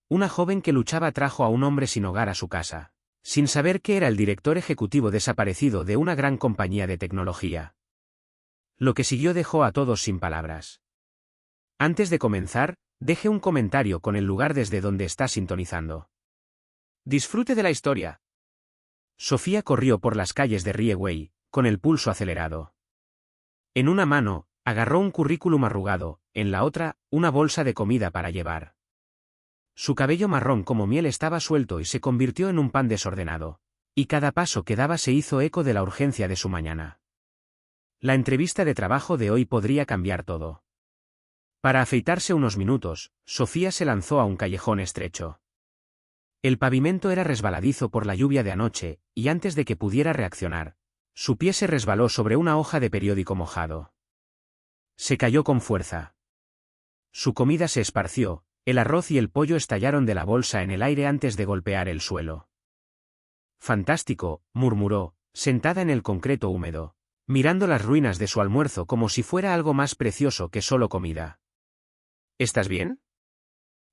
Una joven que luchaba trajo a un hombre sin hogar a su casa, sin saber que era el director ejecutivo desaparecido de una gran compañía de tecnología. Lo que siguió dejó a todos sin palabras. Antes de comenzar, deje un comentario con el lugar desde donde está sintonizando. Disfrute de la historia. Sofía corrió por las calles de Rieway, con el pulso acelerado. En una mano, agarró un currículum arrugado, en la otra, una bolsa de comida para llevar. Su cabello marrón como miel estaba suelto y se convirtió en un pan desordenado, y cada paso que daba se hizo eco de la urgencia de su mañana. La entrevista de trabajo de hoy podría cambiar todo. Para afeitarse unos minutos, Sofía se lanzó a un callejón estrecho. El pavimento era resbaladizo por la lluvia de anoche, y antes de que pudiera reaccionar, su pie se resbaló sobre una hoja de periódico mojado. Se cayó con fuerza. Su comida se esparció, el arroz y el pollo estallaron de la bolsa en el aire antes de golpear el suelo. Fantástico, murmuró, sentada en el concreto húmedo, mirando las ruinas de su almuerzo como si fuera algo más precioso que solo comida. ¿Estás bien?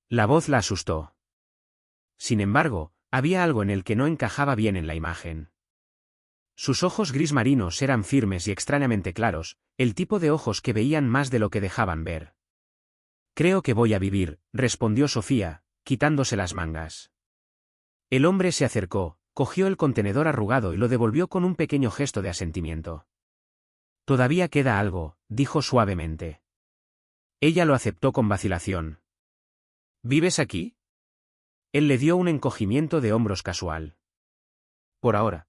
La voz la asustó. Sin embargo, había algo en el que no encajaba bien en la imagen. Sus ojos gris marinos eran firmes y extrañamente claros, el tipo de ojos que veían más de lo que dejaban ver. Creo que voy a vivir, respondió Sofía, quitándose las mangas. El hombre se acercó, cogió el contenedor arrugado y lo devolvió con un pequeño gesto de asentimiento. Todavía queda algo, dijo suavemente. Ella lo aceptó con vacilación. ¿Vives aquí? Él le dio un encogimiento de hombros casual. Por ahora.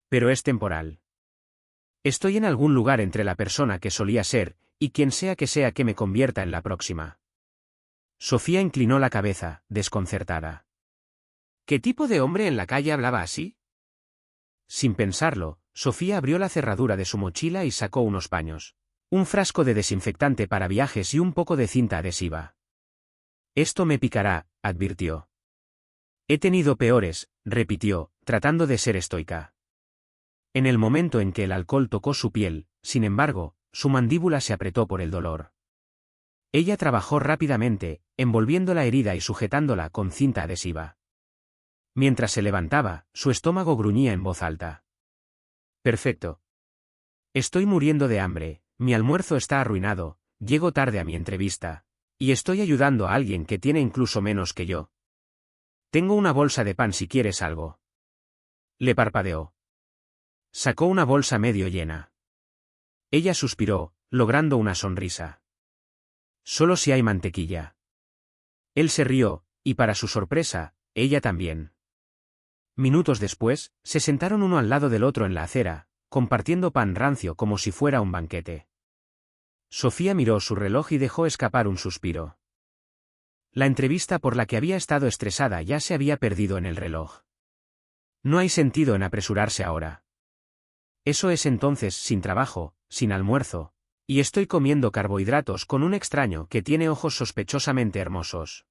Pero es temporal. Estoy en algún lugar entre la persona que solía ser, y quien sea que me convierta en la próxima. Sofía inclinó la cabeza, desconcertada. ¿Qué tipo de hombre en la calle hablaba así? Sin pensarlo, Sofía abrió la cerradura de su mochila y sacó unos paños, un frasco de desinfectante para viajes y un poco de cinta adhesiva. Esto me picará, advirtió. He tenido peores, repitió, tratando de ser estoica. En el momento en que el alcohol tocó su piel, sin embargo, su mandíbula se apretó por el dolor. Ella trabajó rápidamente, envolviendo la herida y sujetándola con cinta adhesiva. Mientras se levantaba, su estómago gruñía en voz alta. Perfecto. Estoy muriendo de hambre, mi almuerzo está arruinado, llego tarde a mi entrevista, y estoy ayudando a alguien que tiene incluso menos que yo. Tengo una bolsa de pan si quieres algo. Le parpadeó. Sacó una bolsa medio llena. Ella suspiró, logrando una sonrisa. Solo si hay mantequilla. Él se rió, y para su sorpresa, ella también. Minutos después, se sentaron uno al lado del otro en la acera, compartiendo pan rancio como si fuera un banquete. Sofía miró su reloj y dejó escapar un suspiro. La entrevista por la que había estado estresada ya se había perdido en el reloj. No hay sentido en apresurarse ahora. Eso es entonces sin trabajo, sin almuerzo, y estoy comiendo carbohidratos con un extraño que tiene ojos sospechosamente hermosos.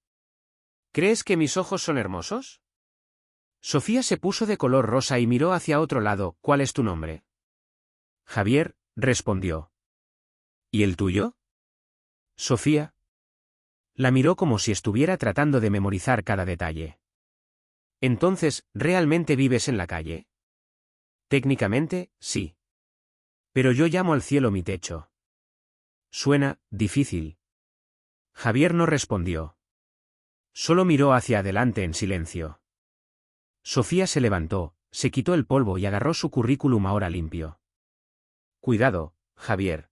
¿Crees que mis ojos son hermosos? Sofía se puso de color rosa y miró hacia otro lado. ¿Cuál es tu nombre? Javier, respondió. ¿Y el tuyo? Sofía. La miró como si estuviera tratando de memorizar cada detalle. Entonces, ¿realmente vives en la calle? Técnicamente, sí. Pero yo llamo al cielo mi techo. Suena difícil. Javier no respondió. Solo miró hacia adelante en silencio. Sofía se levantó, se quitó el polvo y agarró su currículum ahora limpio. Cuidado, Javier.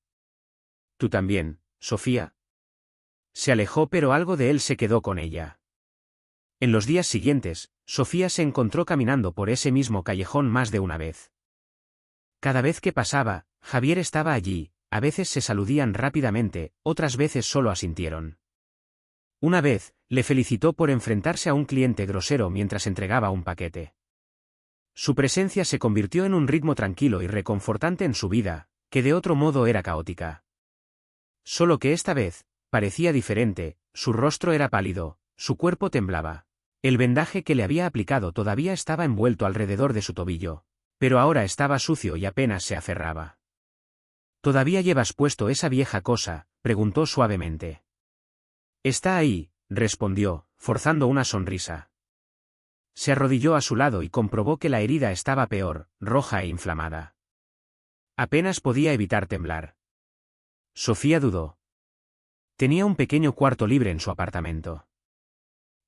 Tú también, Sofía. Se alejó, pero algo de él se quedó con ella. En los días siguientes, Sofía se encontró caminando por ese mismo callejón más de una vez. Cada vez que pasaba, Javier estaba allí, a veces se saludían rápidamente, otras veces solo asintieron. Una vez, le felicitó por enfrentarse a un cliente grosero mientras entregaba un paquete. Su presencia se convirtió en un ritmo tranquilo y reconfortante en su vida, que de otro modo era caótica. Solo que esta vez, parecía diferente, su rostro era pálido, su cuerpo temblaba. El vendaje que le había aplicado todavía estaba envuelto alrededor de su tobillo, pero ahora estaba sucio y apenas se aferraba. ¿Todavía llevas puesto esa vieja cosa?, preguntó suavemente. Está ahí, respondió, forzando una sonrisa. Se arrodilló a su lado y comprobó que la herida estaba peor, roja e inflamada. Apenas podía evitar temblar. Sofía dudó. Tenía un pequeño cuarto libre en su apartamento.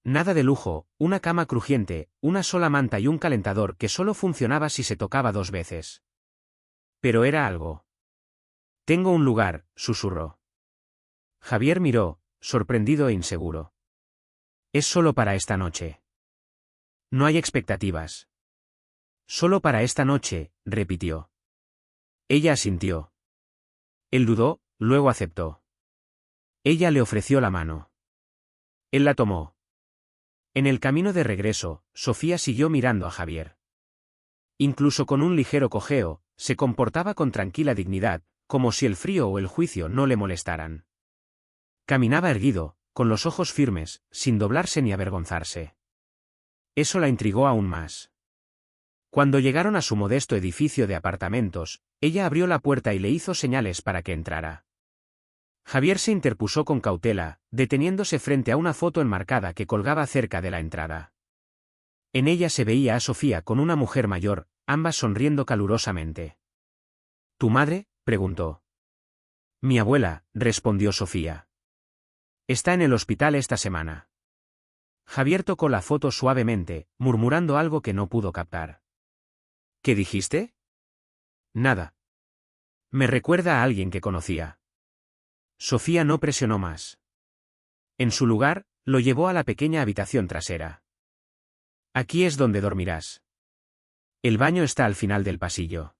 Nada de lujo, una cama crujiente, una sola manta y un calentador que solo funcionaba si se tocaba 2 veces. Pero era algo. Tengo un lugar, susurró. Javier miró, sorprendido e inseguro. Es solo para esta noche. No hay expectativas. Solo para esta noche, repitió. Ella asintió. Él dudó, luego aceptó. Ella le ofreció la mano. Él la tomó. En el camino de regreso, Sofía siguió mirando a Javier. Incluso con un ligero cojeo, se comportaba con tranquila dignidad, como si el frío o el juicio no le molestaran. Caminaba erguido, con los ojos firmes, sin doblarse ni avergonzarse. Eso la intrigó aún más. Cuando llegaron a su modesto edificio de apartamentos, ella abrió la puerta y le hizo señales para que entrara. Javier se interpuso con cautela, deteniéndose frente a una foto enmarcada que colgaba cerca de la entrada. En ella se veía a Sofía con una mujer mayor, ambas sonriendo calurosamente. ¿Tu madre?, preguntó. Mi abuela, respondió Sofía. Está en el hospital esta semana. Javier tocó la foto suavemente, murmurando algo que no pudo captar. ¿Qué dijiste? Nada. Me recuerda a alguien que conocía. Sofía no presionó más. En su lugar, lo llevó a la pequeña habitación trasera. Aquí es donde dormirás. El baño está al final del pasillo.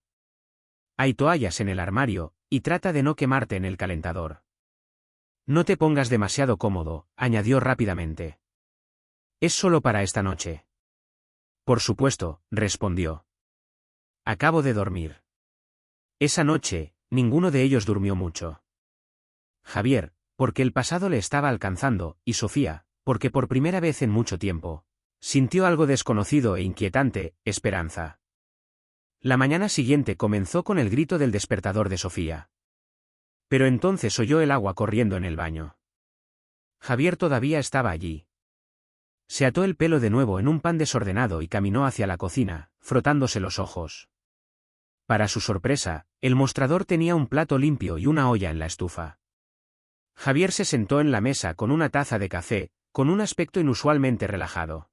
Hay toallas en el armario, y trata de no quemarte en el calentador. No te pongas demasiado cómodo, añadió rápidamente. Es solo para esta noche. Por supuesto, respondió. Acabo de dormir. Esa noche, ninguno de ellos durmió mucho. Javier, porque el pasado le estaba alcanzando, y Sofía, porque por primera vez en mucho tiempo, sintió algo desconocido e inquietante, esperanza. La mañana siguiente comenzó con el grito del despertador de Sofía. Pero entonces oyó el agua corriendo en el baño. Javier todavía estaba allí. Se ató el pelo de nuevo en un pan desordenado y caminó hacia la cocina, frotándose los ojos. Para su sorpresa, el mostrador tenía un plato limpio y una olla en la estufa. Javier se sentó en la mesa con una taza de café, con un aspecto inusualmente relajado.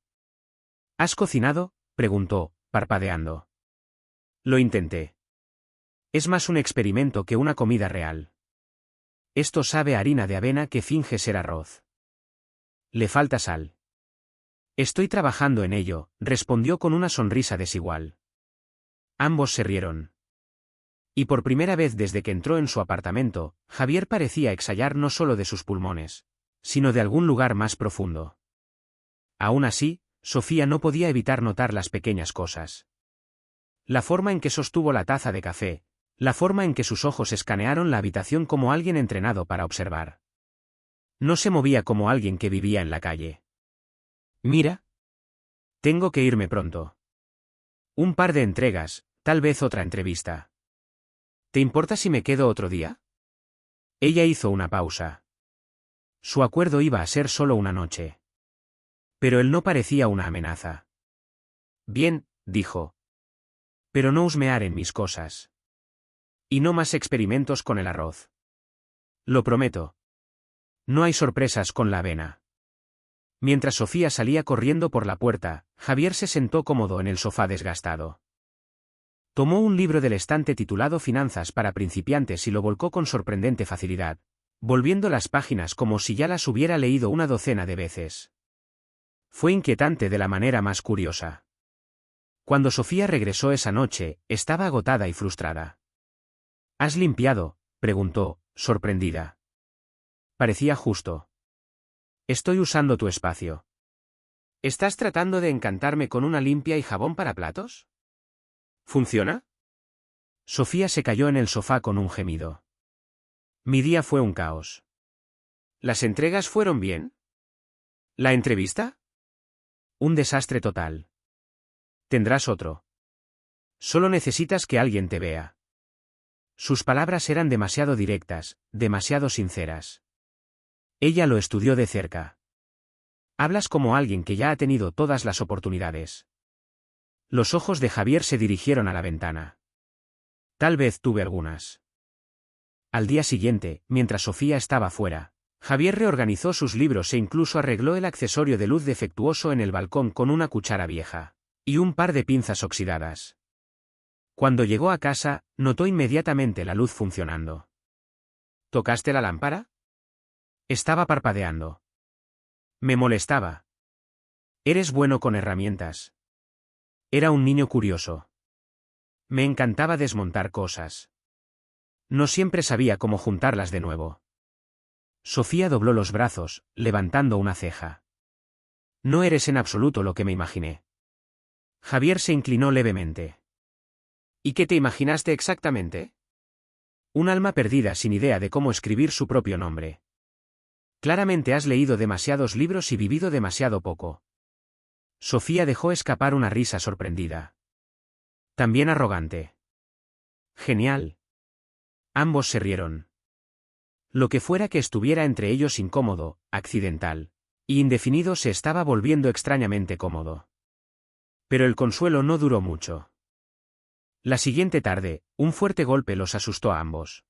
¿Has cocinado?, preguntó, parpadeando. Lo intenté. Es más un experimento que una comida real. Esto sabe a harina de avena que finge ser arroz. Le falta sal. Estoy trabajando en ello, respondió con una sonrisa desigual. Ambos se rieron. Y por primera vez desde que entró en su apartamento, Javier parecía exhalar no solo de sus pulmones, sino de algún lugar más profundo. Aún así, Sofía no podía evitar notar las pequeñas cosas. La forma en que sostuvo la taza de café, la forma en que sus ojos escanearon la habitación como alguien entrenado para observar. No se movía como alguien que vivía en la calle. Mira. Tengo que irme pronto. Un par de entregas, tal vez otra entrevista. ¿Te importa si me quedo otro día? Ella hizo una pausa. Su acuerdo iba a ser solo una noche. Pero él no parecía una amenaza. Bien, dijo. Pero no husmear en mis cosas. Y no más experimentos con el arroz. Lo prometo. No hay sorpresas con la avena. Mientras Sofía salía corriendo por la puerta, Javier se sentó cómodo en el sofá desgastado. Tomó un libro del estante titulado Finanzas para principiantes y lo volcó con sorprendente facilidad, volviendo las páginas como si ya las hubiera leído una docena de veces. Fue inquietante de la manera más curiosa. Cuando Sofía regresó esa noche, estaba agotada y frustrada. ¿Has limpiado?, preguntó, sorprendida. Parecía justo. Estoy usando tu espacio. ¿Estás tratando de encantarme con una limpia y jabón para platos? ¿Funciona? Sofía se cayó en el sofá con un gemido. Mi día fue un caos. ¿Las entregas fueron bien? ¿La entrevista? Un desastre total. Tendrás otro. Solo necesitas que alguien te vea. Sus palabras eran demasiado directas, demasiado sinceras. Ella lo estudió de cerca. Hablas como alguien que ya ha tenido todas las oportunidades. Los ojos de Javier se dirigieron a la ventana. Tal vez tuve algunas. Al día siguiente, mientras Sofía estaba fuera, Javier reorganizó sus libros e incluso arregló el accesorio de luz defectuoso en el balcón con una cuchara vieja y un par de pinzas oxidadas. Cuando llegó a casa, notó inmediatamente la luz funcionando. ¿Tocaste la lámpara? Estaba parpadeando. Me molestaba. Eres bueno con herramientas. Era un niño curioso. Me encantaba desmontar cosas. No siempre sabía cómo juntarlas de nuevo. Sofía dobló los brazos, levantando una ceja. No eres en absoluto lo que me imaginé. Javier se inclinó levemente. ¿Y qué te imaginaste exactamente? Un alma perdida sin idea de cómo escribir su propio nombre. Claramente has leído demasiados libros y vivido demasiado poco. Sofía dejó escapar una risa sorprendida. También arrogante. Genial. Ambos se rieron. Lo que fuera que estuviera entre ellos incómodo, accidental y indefinido se estaba volviendo extrañamente cómodo. Pero el consuelo no duró mucho. La siguiente tarde, un fuerte golpe los asustó a ambos.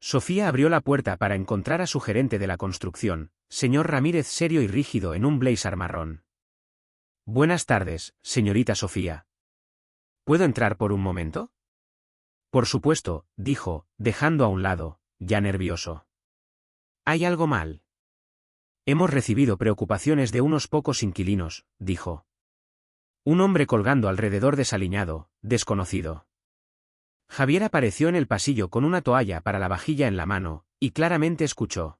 Sofía abrió la puerta para encontrar a su gerente de la construcción, señor Ramírez serio y rígido en un blazer marrón. Buenas tardes, señorita Sofía. ¿Puedo entrar por un momento? Por supuesto, dijo, dejando a un lado, ya nervioso. ¿Hay algo mal? Hemos recibido preocupaciones de unos pocos inquilinos, dijo. Un hombre colgando alrededor desaliñado, desconocido. Javier apareció en el pasillo con una toalla para la vajilla en la mano, y claramente escuchó.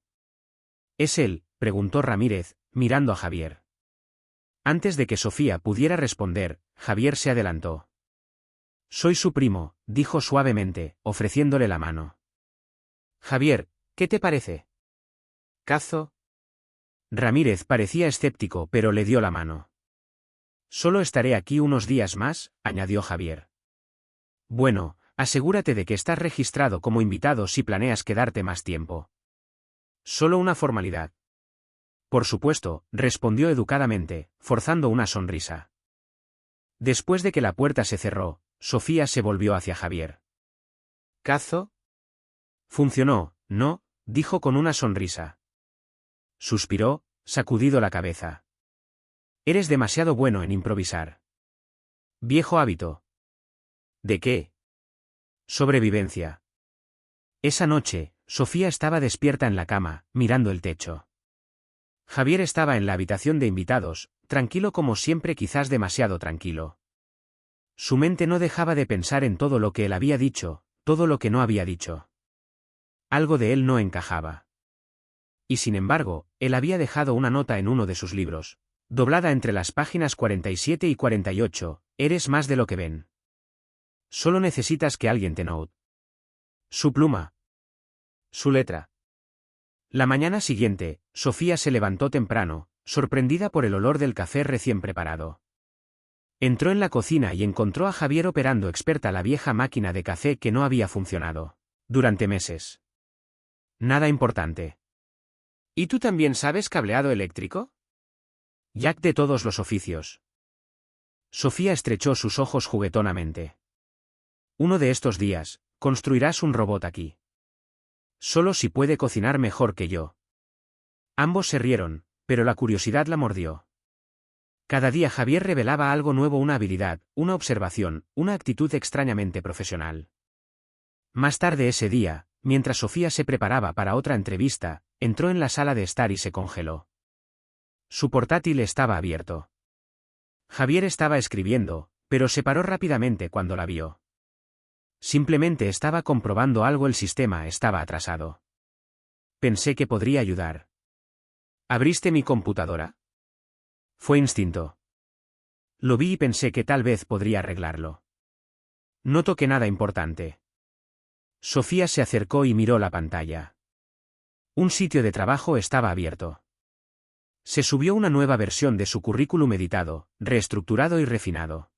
¿Es él?, preguntó Ramírez, mirando a Javier. Antes de que Sofía pudiera responder, Javier se adelantó. Soy su primo, dijo suavemente, ofreciéndole la mano. Javier, ¿qué te parece? ¿Cazo? Ramírez parecía escéptico pero le dio la mano. Solo estaré aquí unos días más, añadió Javier. Bueno, asegúrate de que estás registrado como invitado si planeas quedarte más tiempo. Solo una formalidad. Por supuesto, respondió educadamente, forzando una sonrisa. Después de que la puerta se cerró, Sofía se volvió hacia Javier. ¿Cazo? Funcionó, ¿no?, dijo con una sonrisa. Suspiró, sacudido la cabeza. Eres demasiado bueno en improvisar. Viejo hábito. ¿De qué? Sobrevivencia. Esa noche, Sofía estaba despierta en la cama, mirando el techo. Javier estaba en la habitación de invitados, tranquilo como siempre, quizás demasiado tranquilo. Su mente no dejaba de pensar en todo lo que él había dicho, todo lo que no había dicho. Algo de él no encajaba. Y sin embargo, él había dejado una nota en uno de sus libros, doblada entre las páginas 47 y 48, eres más de lo que ven. Solo necesitas que alguien te note. Su pluma. Su letra. La mañana siguiente, Sofía se levantó temprano, sorprendida por el olor del café recién preparado. Entró en la cocina y encontró a Javier operando experta la vieja máquina de café que no había funcionado durante meses. Nada importante. ¿Y tú también sabes cableado eléctrico? Jack de todos los oficios. Sofía estrechó sus ojos juguetonamente. Uno de estos días, construirás un robot aquí. Solo si puede cocinar mejor que yo. Ambos se rieron, pero la curiosidad la mordió. Cada día Javier revelaba algo nuevo, una habilidad, una observación, una actitud extrañamente profesional. Más tarde ese día, mientras Sofía se preparaba para otra entrevista, entró en la sala de estar y se congeló. Su portátil estaba abierto. Javier estaba escribiendo, pero se paró rápidamente cuando la vio. Simplemente estaba comprobando algo, el sistema estaba atrasado. Pensé que podría ayudar. ¿Abriste mi computadora? Fue instinto. Lo vi y pensé que tal vez podría arreglarlo. No toqué nada importante. Sofía se acercó y miró la pantalla. Un sitio de trabajo estaba abierto. Se subió una nueva versión de su currículum editado, reestructurado y refinado.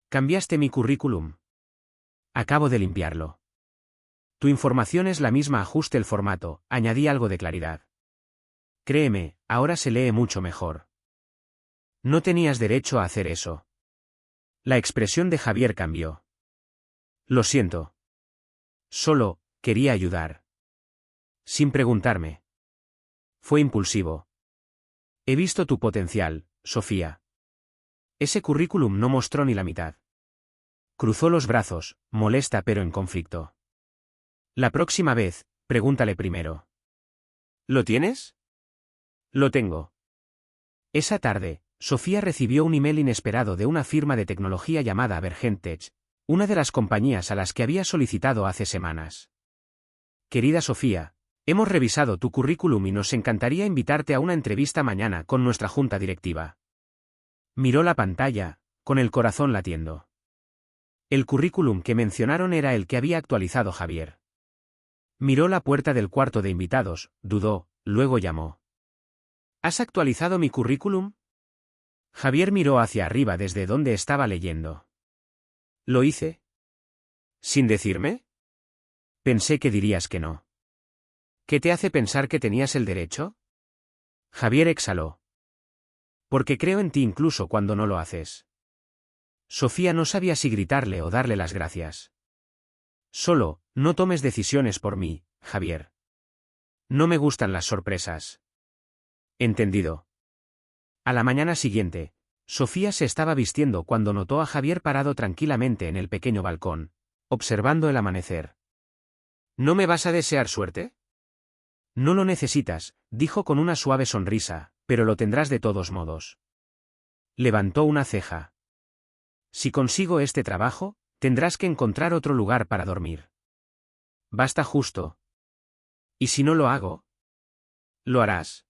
¿Cambiaste mi currículum? Acabo de limpiarlo. Tu información es la misma, ajuste el formato, añadí algo de claridad. Créeme, ahora se lee mucho mejor. No tenías derecho a hacer eso. La expresión de Javier cambió. Lo siento. Solo, quería ayudar. Sin preguntarme. Fue impulsivo. He visto tu potencial, Sofía. Ese currículum no mostró ni la mitad. Cruzó los brazos, molesta pero en conflicto. La próxima vez, pregúntale primero. ¿Lo tienes? Lo tengo. Esa tarde, Sofía recibió un email inesperado de una firma de tecnología llamada Vergentech, una de las compañías a las que había solicitado hace semanas. Querida Sofía, hemos revisado tu currículum y nos encantaría invitarte a una entrevista mañana con nuestra junta directiva. Miró la pantalla, con el corazón latiendo. El currículum que mencionaron era el que había actualizado Javier. Miró la puerta del cuarto de invitados, dudó, luego llamó. ¿Has actualizado mi currículum? Javier miró hacia arriba desde donde estaba leyendo. ¿Lo hice? ¿Sin decirme? Pensé que dirías que no. ¿Qué te hace pensar que tenías el derecho? Javier exhaló. Porque creo en ti incluso cuando no lo haces. Sofía no sabía si gritarle o darle las gracias. Solo, no tomes decisiones por mí, Javier. No me gustan las sorpresas. Entendido. A la mañana siguiente, Sofía se estaba vistiendo cuando notó a Javier parado tranquilamente en el pequeño balcón, observando el amanecer. ¿No me vas a desear suerte? No lo necesitas, dijo con una suave sonrisa, pero lo tendrás de todos modos. Levantó una ceja. Si consigo este trabajo, tendrás que encontrar otro lugar para dormir. Basta justo. ¿Y si no lo hago? Lo harás.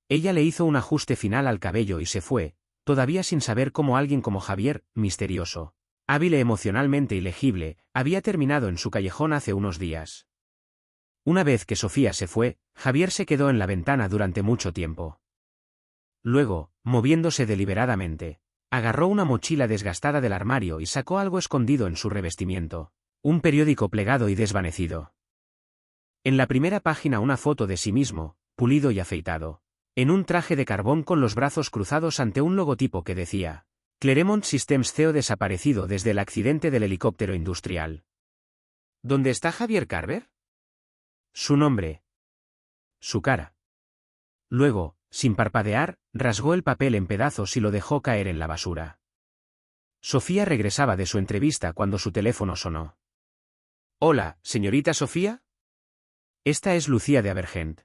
Ella le hizo un ajuste final al cabello y se fue, todavía sin saber cómo alguien como Javier, misterioso, hábil e emocionalmente ilegible, había terminado en su callejón hace unos días. Una vez que Sofía se fue, Javier se quedó en la ventana durante mucho tiempo. Luego, moviéndose deliberadamente, agarró una mochila desgastada del armario y sacó algo escondido en su revestimiento, un periódico plegado y desvanecido. En la primera página una foto de sí mismo, pulido y afeitado, en un traje de carbón con los brazos cruzados ante un logotipo que decía, Claremont Systems CEO desaparecido desde el accidente del helicóptero industrial. ¿Dónde está Javier Carver? Su nombre. Su cara. Luego, sin parpadear, rasgó el papel en pedazos y lo dejó caer en la basura. Sofía regresaba de su entrevista cuando su teléfono sonó. Hola, señorita Sofía. Esta es Lucía de Abergent.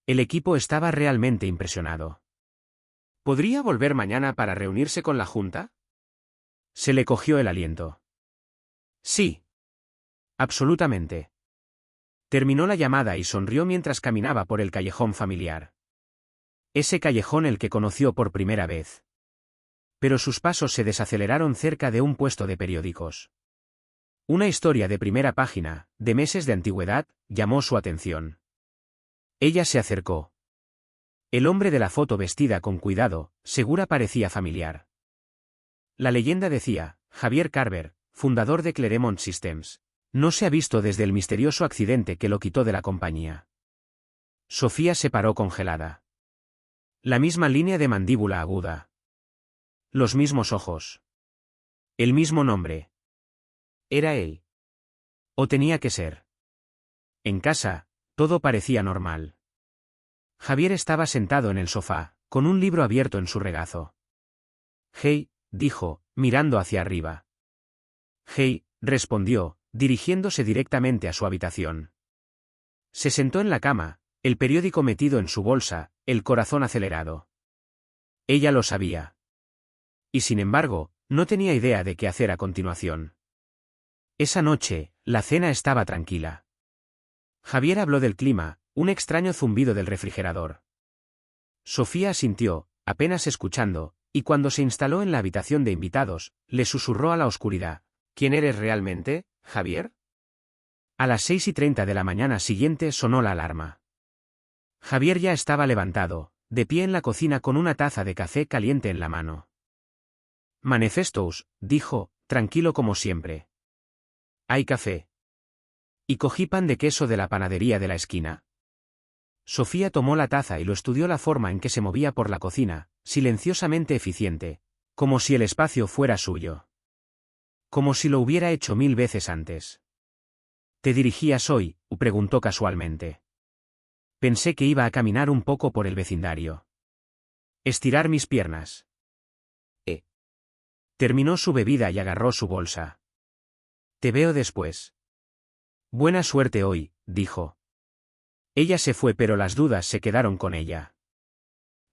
El equipo estaba realmente impresionado. ¿Podría volver mañana para reunirse con la junta? Se le cogió el aliento. Sí. Absolutamente. Terminó la llamada y sonrió mientras caminaba por el callejón familiar. Ese callejón el que conoció por primera vez. Pero sus pasos se desaceleraron cerca de un puesto de periódicos. Una historia de primera página, de meses de antigüedad, llamó su atención. Ella se acercó. El hombre de la foto vestida con cuidado, segura parecía familiar. La leyenda decía, Javier Carver, fundador de Claremont Systems. No se ha visto desde el misterioso accidente que lo quitó de la compañía. Sofía se paró congelada. La misma línea de mandíbula aguda. Los mismos ojos. El mismo nombre. ¿Era él? ¿O tenía que ser? En casa, todo parecía normal. Javier estaba sentado en el sofá, con un libro abierto en su regazo. Hey, dijo, mirando hacia arriba. Hey, respondió, dirigiéndose directamente a su habitación. Se sentó en la cama, el periódico metido en su bolsa, el corazón acelerado. Ella lo sabía. Y sin embargo, no tenía idea de qué hacer a continuación. Esa noche, la cena estaba tranquila. Javier habló del clima, un extraño zumbido del refrigerador. Sofía asintió, apenas escuchando, y cuando se instaló en la habitación de invitados, le susurró a la oscuridad, ¿quién eres realmente, Javier? A las 6:30 de la mañana siguiente sonó la alarma. Javier ya estaba levantado, de pie en la cocina con una taza de café caliente en la mano. Manifestos, dijo, tranquilo como siempre. ¿Hay café? Y cogí pan de queso de la panadería de la esquina. Sofía tomó la taza y lo estudió la forma en que se movía por la cocina, silenciosamente eficiente, como si el espacio fuera suyo. Como si lo hubiera hecho 1000 veces antes. ¿Te dirigías hoy?, preguntó casualmente. Pensé que iba a caminar un poco por el vecindario. Estirar mis piernas. Terminó su bebida y agarró su bolsa. Te veo después. Buena suerte hoy, dijo. Ella se fue, pero las dudas se quedaron con ella.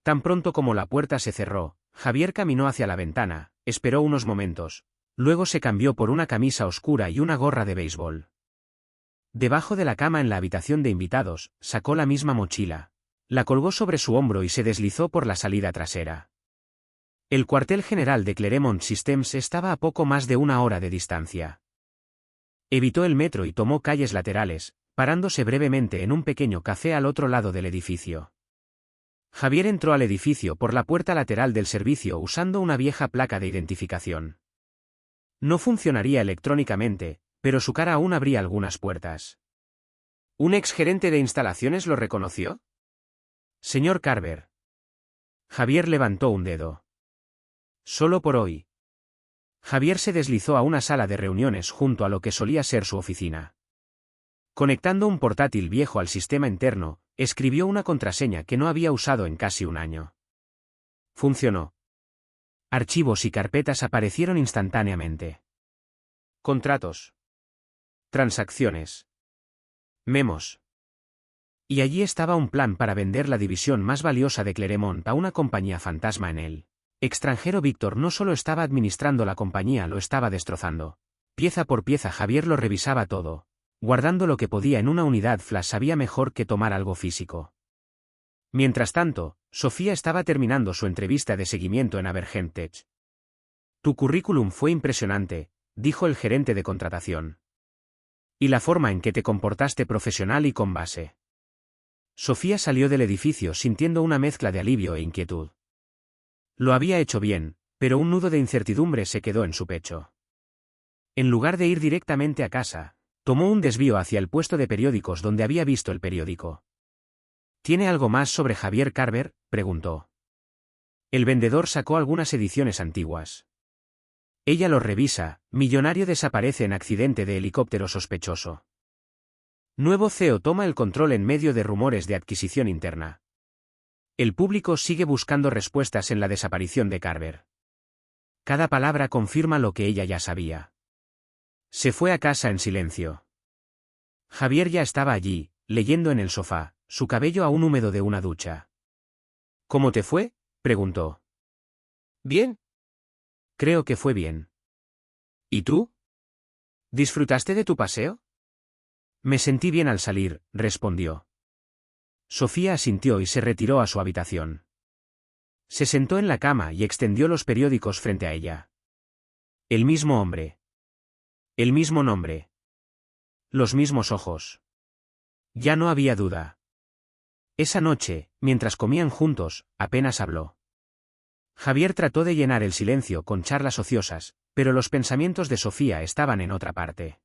Tan pronto como la puerta se cerró, Javier caminó hacia la ventana, esperó unos momentos, luego se cambió por una camisa oscura y una gorra de béisbol. Debajo de la cama en la habitación de invitados, sacó la misma mochila, la colgó sobre su hombro y se deslizó por la salida trasera. El cuartel general de Claremont Systems estaba a poco más de 1 hora de distancia. Evitó el metro y tomó calles laterales, parándose brevemente en un pequeño café al otro lado del edificio. Javier entró al edificio por la puerta lateral del servicio usando una vieja placa de identificación. No funcionaría electrónicamente, pero su cara aún abría algunas puertas. ¿Un exgerente de instalaciones lo reconoció? Señor Carver. Javier levantó un dedo. Solo por hoy. Javier se deslizó a una sala de reuniones junto a lo que solía ser su oficina. Conectando un portátil viejo al sistema interno, escribió una contraseña que no había usado en casi 1 año. Funcionó. Archivos y carpetas aparecieron instantáneamente. Contratos. Transacciones. Memos. Y allí estaba un plan para vender la división más valiosa de Claremont a una compañía fantasma en el extranjero. Víctor no solo estaba administrando la compañía, lo estaba destrozando. Pieza por pieza Javier lo revisaba todo, guardando lo que podía en una unidad flash. Sabía mejor que tomar algo físico. Mientras tanto, Sofía estaba terminando su entrevista de seguimiento en Abergent Tech. Tu currículum fue impresionante, dijo el gerente de contratación. Y la forma en que te comportaste profesional y con base. Sofía salió del edificio sintiendo una mezcla de alivio e inquietud. Lo había hecho bien, pero un nudo de incertidumbre se quedó en su pecho. En lugar de ir directamente a casa, tomó un desvío hacia el puesto de periódicos donde había visto el periódico. ¿Tiene algo más sobre Javier Carver?, preguntó. El vendedor sacó algunas ediciones antiguas. Ella los revisa. Millonario desaparece en accidente de helicóptero sospechoso. Nuevo CEO toma el control en medio de rumores de adquisición interna. El público sigue buscando respuestas en la desaparición de Carver. Cada palabra confirma lo que ella ya sabía. Se fue a casa en silencio. Javier ya estaba allí, leyendo en el sofá, su cabello aún húmedo de una ducha. ¿Cómo te fue?, preguntó. Bien. Creo que fue bien. ¿Y tú? ¿Disfrutaste de tu paseo? Me sentí bien al salir, respondió. Sofía asintió y se retiró a su habitación. Se sentó en la cama y extendió los periódicos frente a ella. El mismo hombre. El mismo nombre. Los mismos ojos. Ya no había duda. Esa noche, mientras comían juntos, apenas habló. Javier trató de llenar el silencio con charlas ociosas, pero los pensamientos de Sofía estaban en otra parte.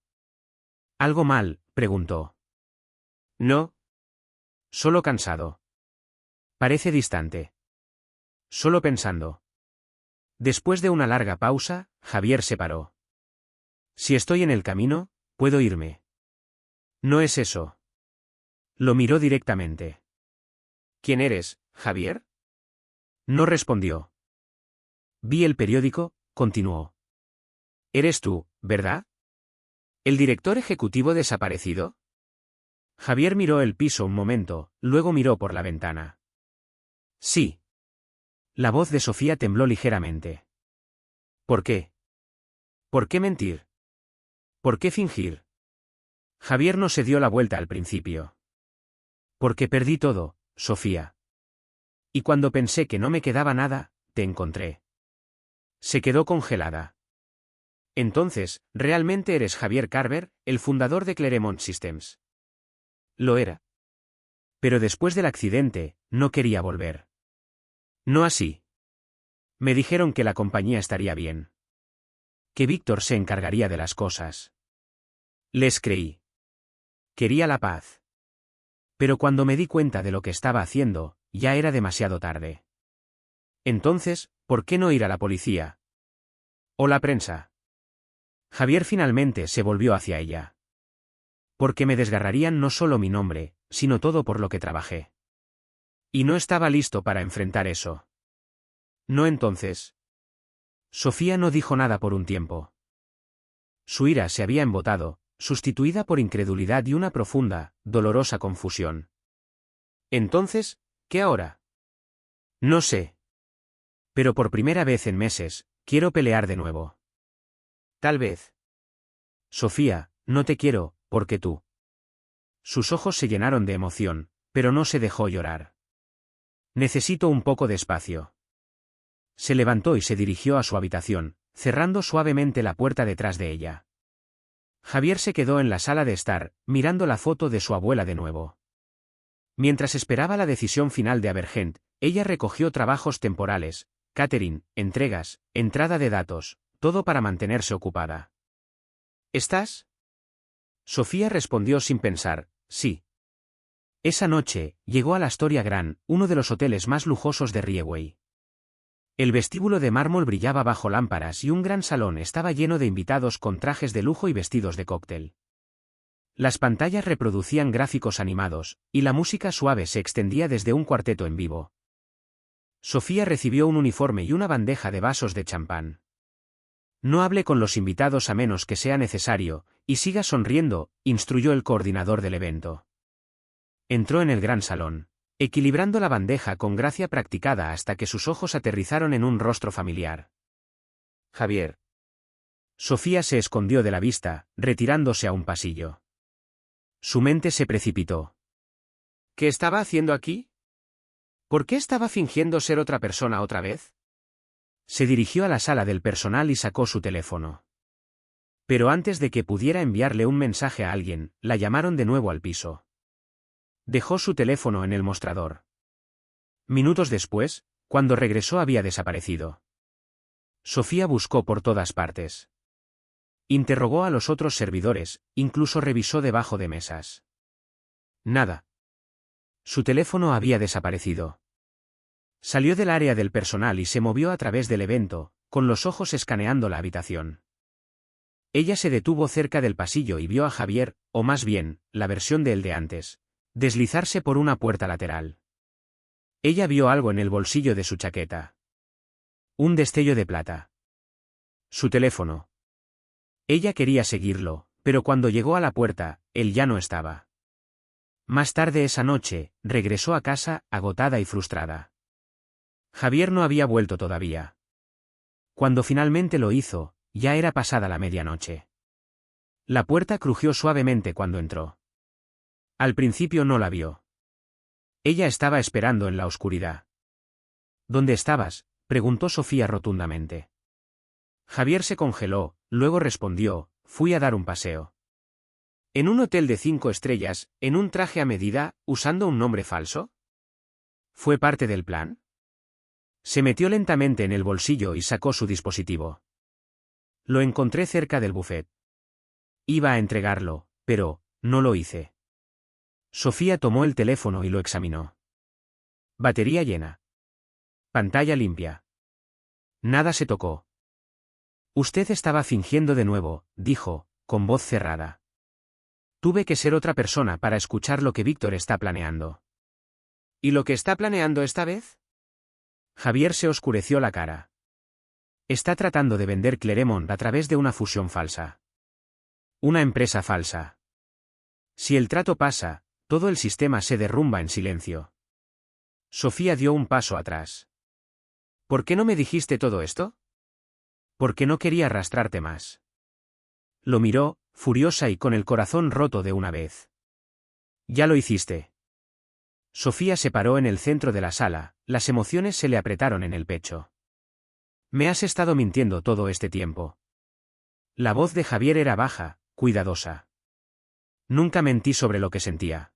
¿Algo mal?, preguntó. No. Solo cansado. Parece distante. Solo pensando. Después de una larga pausa, Javier se paró. Si estoy en el camino, puedo irme. No es eso. Lo miró directamente. ¿Quién eres, Javier? No respondió. Vi el periódico, continuó. Eres tú, ¿verdad? ¿El director ejecutivo desaparecido? Javier miró el piso un momento, luego miró por la ventana. Sí. La voz de Sofía tembló ligeramente. ¿Por qué? ¿Por qué mentir? ¿Por qué fingir? Javier no se dio la vuelta al principio. Porque perdí todo, Sofía. Y cuando pensé que no me quedaba nada, te encontré. Se quedó congelada. Entonces, ¿realmente eres Javier Carver, el fundador de Claremont Systems? Lo era. Pero después del accidente, no quería volver. No así. Me dijeron que la compañía estaría bien. Que Víctor se encargaría de las cosas. Les creí. Quería la paz. Pero cuando me di cuenta de lo que estaba haciendo, ya era demasiado tarde. Entonces, ¿por qué no ir a la policía? ¿O la prensa? Javier finalmente se volvió hacia ella. Porque me desgarrarían no solo mi nombre, sino todo por lo que trabajé. Y no estaba listo para enfrentar eso. No entonces. Sofía no dijo nada por un tiempo. Su ira se había embotado, sustituida por incredulidad y una profunda, dolorosa confusión. Entonces, ¿qué ahora? No sé. Pero por primera vez en meses, quiero pelear de nuevo. Tal vez. Sofía, no te quiero, porque tú. Sus ojos se llenaron de emoción, pero no se dejó llorar. Necesito un poco de espacio. Se levantó y se dirigió a su habitación, cerrando suavemente la puerta detrás de ella. Javier se quedó en la sala de estar, mirando la foto de su abuela de nuevo. Mientras esperaba la decisión final de Abergent, ella recogió trabajos temporales, catering, entregas, entrada de datos, todo para mantenerse ocupada. ¿Estás? Sofía respondió sin pensar, sí. Esa noche, llegó a la Astoria Grand, uno de los hoteles más lujosos de Rieway. El vestíbulo de mármol brillaba bajo lámparas y un gran salón estaba lleno de invitados con trajes de lujo y vestidos de cóctel. Las pantallas reproducían gráficos animados, y la música suave se extendía desde un cuarteto en vivo. Sofía recibió un uniforme y una bandeja de vasos de champán. No hable con los invitados a menos que sea necesario, y siga sonriendo, instruyó el coordinador del evento. Entró en el gran salón, equilibrando la bandeja con gracia practicada hasta que sus ojos aterrizaron en un rostro familiar. Javier. Sofía se escondió de la vista, retirándose a un pasillo. Su mente se precipitó. ¿Qué estaba haciendo aquí? ¿Por qué estaba fingiendo ser otra persona otra vez? Se dirigió a la sala del personal y sacó su teléfono. Pero antes de que pudiera enviarle un mensaje a alguien, la llamaron de nuevo al piso. Dejó su teléfono en el mostrador. Minutos después, cuando regresó había desaparecido. Sofía buscó por todas partes. Interrogó a los otros servidores, incluso revisó debajo de mesas. Nada. Su teléfono había desaparecido. Salió del área del personal y se movió a través del evento, con los ojos escaneando la habitación. Ella se detuvo cerca del pasillo y vio a Javier, o más bien, la versión de él de antes, deslizarse por una puerta lateral. Ella vio algo en el bolsillo de su chaqueta. Un destello de plata. Su teléfono. Ella quería seguirlo, pero cuando llegó a la puerta, él ya no estaba. Más tarde esa noche, regresó a casa, agotada y frustrada. Javier no había vuelto todavía. Cuando finalmente lo hizo, ya era pasada la medianoche. La puerta crujió suavemente cuando entró. Al principio no la vio. Ella estaba esperando en la oscuridad. ¿Dónde estabas?, preguntó Sofía rotundamente. Javier se congeló, luego respondió, fui a dar un paseo. ¿En un hotel de 5 estrellas, en un traje a medida, usando un nombre falso? ¿Fue parte del plan? Se metió lentamente en el bolsillo y sacó su dispositivo. Lo encontré cerca del buffet. Iba a entregarlo, pero, no lo hice. Sofía tomó el teléfono y lo examinó. Batería llena. Pantalla limpia. Nada se tocó. Usted estaba fingiendo de nuevo, dijo, con voz cerrada. Tuve que ser otra persona para escuchar lo que Víctor está planeando. ¿Y lo que está planeando esta vez? Javier se oscureció la cara. Está tratando de vender Claremont a través de una fusión falsa. Una empresa falsa. Si el trato pasa, todo el sistema se derrumba en silencio. Sofía dio un paso atrás. ¿Por qué no me dijiste todo esto? Porque no quería arrastrarte más. Lo miró, furiosa y con el corazón roto de una vez. Ya lo hiciste. Sofía se paró en el centro de la sala, las emociones se le apretaron en el pecho. Me has estado mintiendo todo este tiempo. La voz de Javier era baja, cuidadosa. Nunca mentí sobre lo que sentía.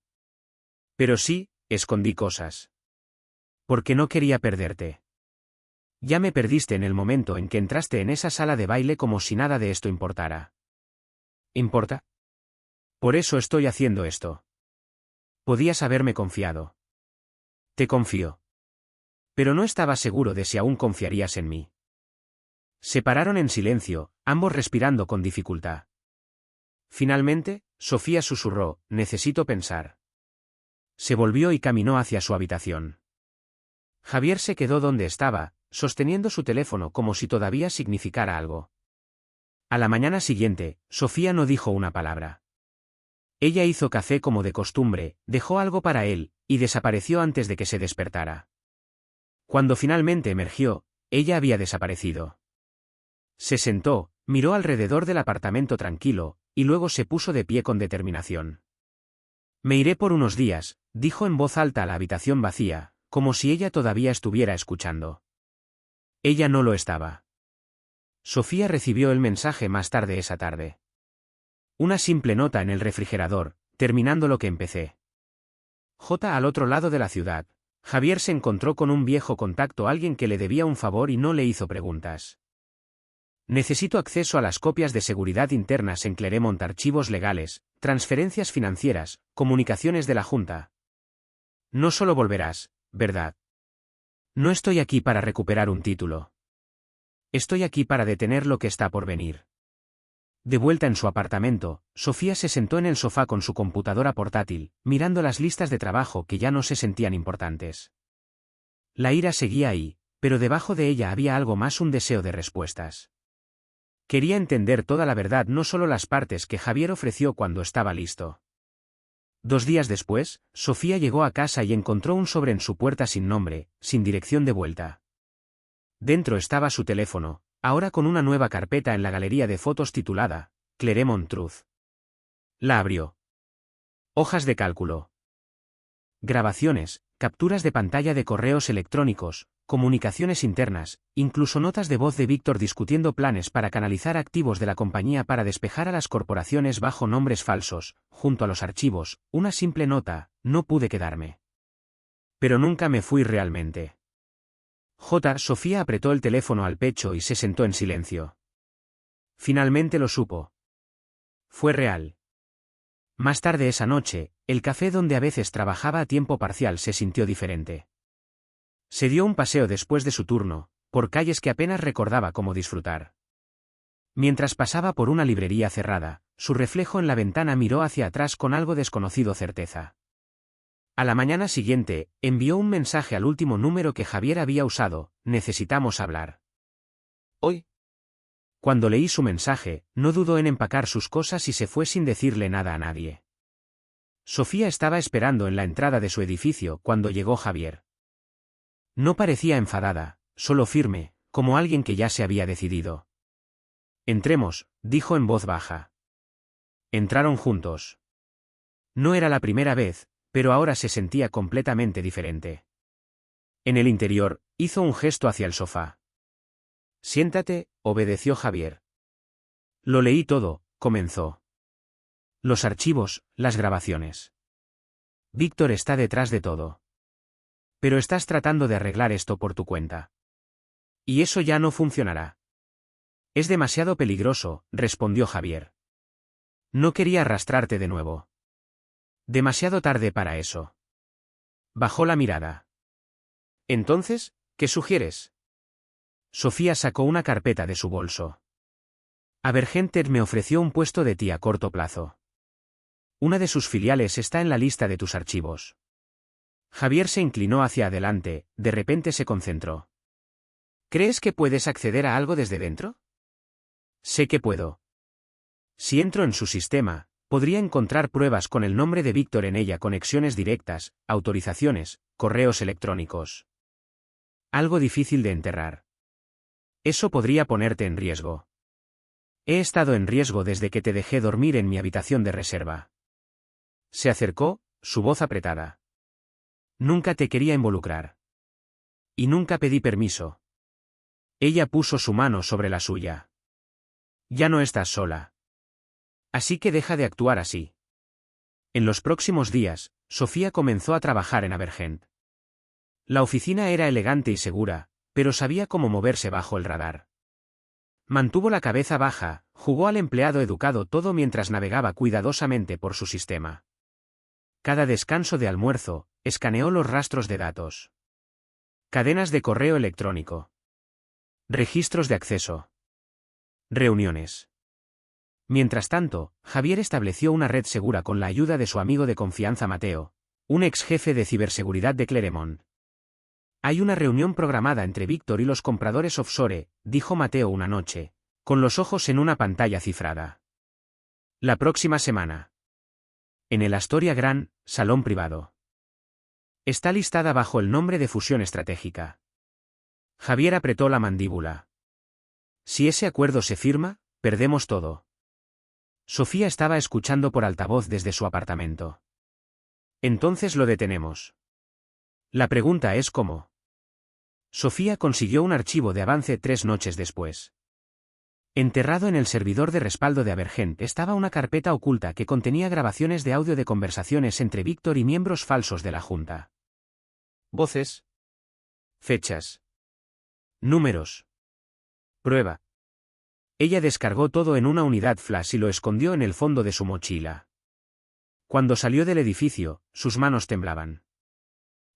Pero sí, escondí cosas. Porque no quería perderte. Ya me perdiste en el momento en que entraste en esa sala de baile como si nada de esto importara. ¿Importa? Por eso estoy haciendo esto. Podías haberme confiado. Te confío. Pero no estaba seguro de si aún confiarías en mí. Se pararon en silencio, ambos respirando con dificultad. Finalmente, Sofía susurró, necesito pensar. Se volvió y caminó hacia su habitación. Javier se quedó donde estaba, sosteniendo su teléfono como si todavía significara algo. A la mañana siguiente, Sofía no dijo una palabra. Ella hizo café como de costumbre, dejó algo para él, y desapareció antes de que se despertara. Cuando finalmente emergió, ella había desaparecido. Se sentó, miró alrededor del apartamento tranquilo, y luego se puso de pie con determinación. Me iré por unos días, dijo en voz alta a la habitación vacía, como si ella todavía estuviera escuchando. Ella no lo estaba. Sofía recibió el mensaje más tarde esa tarde. Una simple nota en el refrigerador, terminando lo que empecé. Al otro lado de la ciudad, Javier se encontró con un viejo contacto, alguien que le debía un favor y no le hizo preguntas. Necesito acceso a las copias de seguridad internas en Claremont, archivos legales, transferencias financieras, comunicaciones de la Junta. No solo volverás, ¿verdad? No estoy aquí para recuperar un título. Estoy aquí para detener lo que está por venir. De vuelta en su apartamento, Sofía se sentó en el sofá con su computadora portátil, mirando las listas de trabajo que ya no se sentían importantes. La ira seguía ahí, pero debajo de ella había algo más, un deseo de respuestas. Quería entender toda la verdad, no solo las partes que Javier ofreció cuando estaba listo. 2 días después, Sofía llegó a casa y encontró un sobre en su puerta sin nombre, sin dirección de vuelta. Dentro estaba su teléfono, ahora con una nueva carpeta en la galería de fotos titulada Claremont Truth. La abrió. Hojas de cálculo. Grabaciones, capturas de pantalla de correos electrónicos, comunicaciones internas, incluso notas de voz de Víctor discutiendo planes para canalizar activos de la compañía para despejar a las corporaciones bajo nombres falsos. Junto a los archivos, una simple nota: no pude quedarme. Pero nunca me fui realmente. Sofía apretó el teléfono al pecho y se sentó en silencio. Finalmente lo supo. Fue real. Más tarde esa noche, el café donde a veces trabajaba a tiempo parcial se sintió diferente. Se dio un paseo después de su turno, por calles que apenas recordaba cómo disfrutar. Mientras pasaba por una librería cerrada, su reflejo en la ventana miró hacia atrás con algo desconocido certeza. A la mañana siguiente, envió un mensaje al último número que Javier había usado: necesitamos hablar. Hoy. Cuando leí su mensaje, no dudó en empacar sus cosas y se fue sin decirle nada a nadie. Sofía estaba esperando en la entrada de su edificio cuando llegó Javier. No parecía enfadada, solo firme, como alguien que ya se había decidido. Entremos, dijo en voz baja. Entraron juntos. No era la primera vez, pero ahora se sentía completamente diferente. En el interior, hizo un gesto hacia el sofá. Siéntate, obedeció Javier. Lo leí todo, comenzó. Los archivos, las grabaciones. Víctor está detrás de todo. Pero estás tratando de arreglar esto por tu cuenta. Y eso ya no funcionará. Es demasiado peligroso, respondió Javier. No quería arrastrarte de nuevo. Demasiado tarde para eso. Bajó la mirada. Entonces, ¿qué sugieres? Sofía sacó una carpeta de su bolso. Abergenter me ofreció un puesto de TI a corto plazo. Una de sus filiales está en la lista de tus archivos. Javier se inclinó hacia adelante, de repente se concentró. ¿Crees que puedes acceder a algo desde dentro? Sé que puedo. Si entro en su sistema, podría encontrar pruebas con el nombre de Víctor en ella, conexiones directas, autorizaciones, correos electrónicos. Algo difícil de enterrar. Eso podría ponerte en riesgo. He estado en riesgo desde que te dejé dormir en mi habitación de reserva. Se acercó, su voz apretada. Nunca te quería involucrar. Y nunca pedí permiso. Ella puso su mano sobre la suya. Ya no estás sola. Así que deja de actuar así. En los próximos días, Sofía comenzó a trabajar en Abergent. La oficina era elegante y segura, pero sabía cómo moverse bajo el radar. Mantuvo la cabeza baja, jugó al empleado educado todo mientras navegaba cuidadosamente por su sistema. Cada descanso de almuerzo, escaneó los rastros de datos. Cadenas de correo electrónico. Registros de acceso. Reuniones. Mientras tanto, Javier estableció una red segura con la ayuda de su amigo de confianza Mateo, un ex jefe de ciberseguridad de Claremont. Hay una reunión programada entre Víctor y los compradores offshore, dijo Mateo una noche, con los ojos en una pantalla cifrada. La próxima semana. En el Astoria Gran, salón privado. Está listada bajo el nombre de Fusión Estratégica. Javier apretó la mandíbula. Si ese acuerdo se firma, perdemos todo. Sofía estaba escuchando por altavoz desde su apartamento. Entonces lo detenemos. La pregunta es cómo. Sofía consiguió un archivo de avance 3 noches después. Enterrado en el servidor de respaldo de Avergent estaba una carpeta oculta que contenía grabaciones de audio de conversaciones entre Víctor y miembros falsos de la Junta. Voces. Fechas. Números. Prueba. Ella descargó todo en una unidad flash y lo escondió en el fondo de su mochila. Cuando salió del edificio, sus manos temblaban.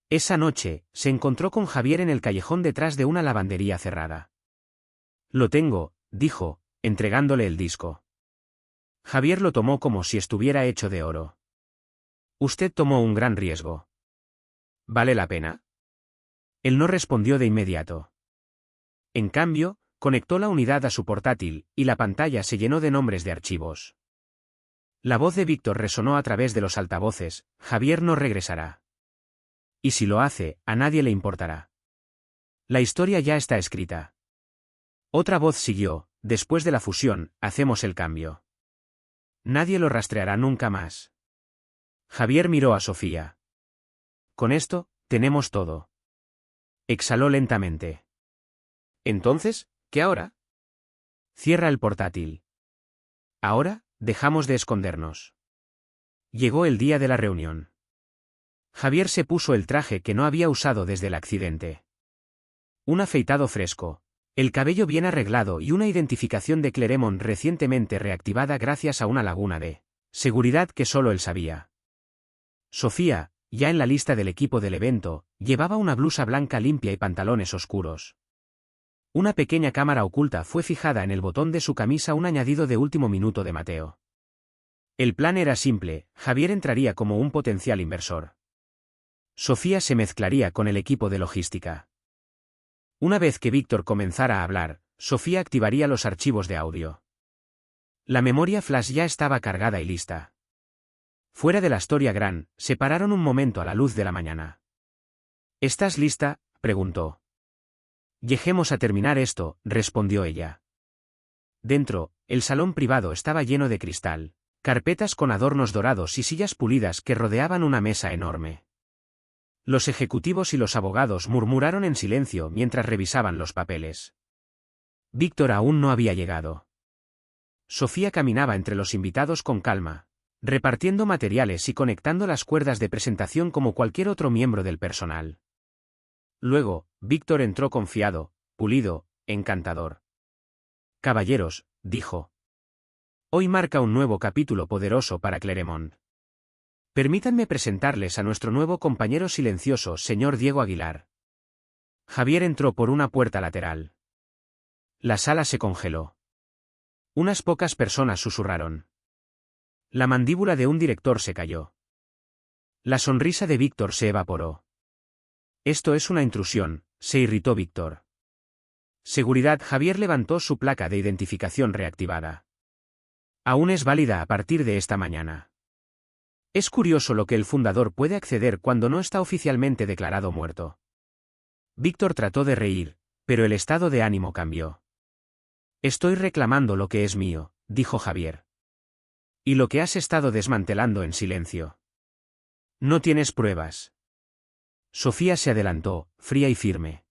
Esa noche, se encontró con Javier en el callejón detrás de una lavandería cerrada. Lo tengo, dijo, entregándole el disco. Javier lo tomó como si estuviera hecho de oro. Usted tomó un gran riesgo. ¿Vale la pena? Él no respondió de inmediato. En cambio, conectó la unidad a su portátil, y la pantalla se llenó de nombres de archivos. La voz de Víctor resonó a través de los altavoces: Javier no regresará. Y si lo hace, a nadie le importará. La historia ya está escrita. Otra voz siguió: después de la fusión, hacemos el cambio. Nadie lo rastreará nunca más. Javier miró a Sofía. Con esto, tenemos todo. Exhaló lentamente. Entonces, ¿qué ahora? Cierra el portátil. Ahora, dejamos de escondernos. Llegó el día de la reunión. Javier se puso el traje que no había usado desde el accidente. Un afeitado fresco, el cabello bien arreglado y una identificación de Claremont recientemente reactivada gracias a una laguna de seguridad que solo él sabía. Sofía, ya en la lista del equipo del evento, llevaba una blusa blanca limpia y pantalones oscuros. Una pequeña cámara oculta fue fijada en el botón de su camisa, un añadido de último minuto de Mateo. El plan era simple: Javier entraría como un potencial inversor. Sofía se mezclaría con el equipo de logística. Una vez que Víctor comenzara a hablar, Sofía activaría los archivos de audio. La memoria flash ya estaba cargada y lista. Fuera de la Astoria Gran, se pararon un momento a la luz de la mañana. ¿Estás lista?, preguntó. Lleguemos a terminar esto, respondió ella. Dentro, el salón privado estaba lleno de cristal, carpetas con adornos dorados y sillas pulidas que rodeaban una mesa enorme. Los ejecutivos y los abogados murmuraron en silencio mientras revisaban los papeles. Víctor aún no había llegado. Sofía caminaba entre los invitados con calma, repartiendo materiales y conectando las cuerdas de presentación como cualquier otro miembro del personal. Luego, Víctor entró confiado, pulido, encantador. Caballeros, dijo. Hoy marca un nuevo capítulo poderoso para Claremont. Permítanme presentarles a nuestro nuevo compañero silencioso, señor Diego Aguilar. Javier entró por una puerta lateral. La sala se congeló. Unas pocas personas susurraron. La mandíbula de un director se cayó. La sonrisa de Víctor se evaporó. Esto es una intrusión, se irritó Víctor. Seguridad. Javier levantó su placa de identificación reactivada. Aún es válida a partir de esta mañana. Es curioso lo que el fundador puede acceder cuando no está oficialmente declarado muerto. Víctor trató de reír, pero el estado de ánimo cambió. Estoy reclamando lo que es mío, dijo Javier. Y lo que has estado desmantelando en silencio. No tienes pruebas. Sofía se adelantó, fría y firme.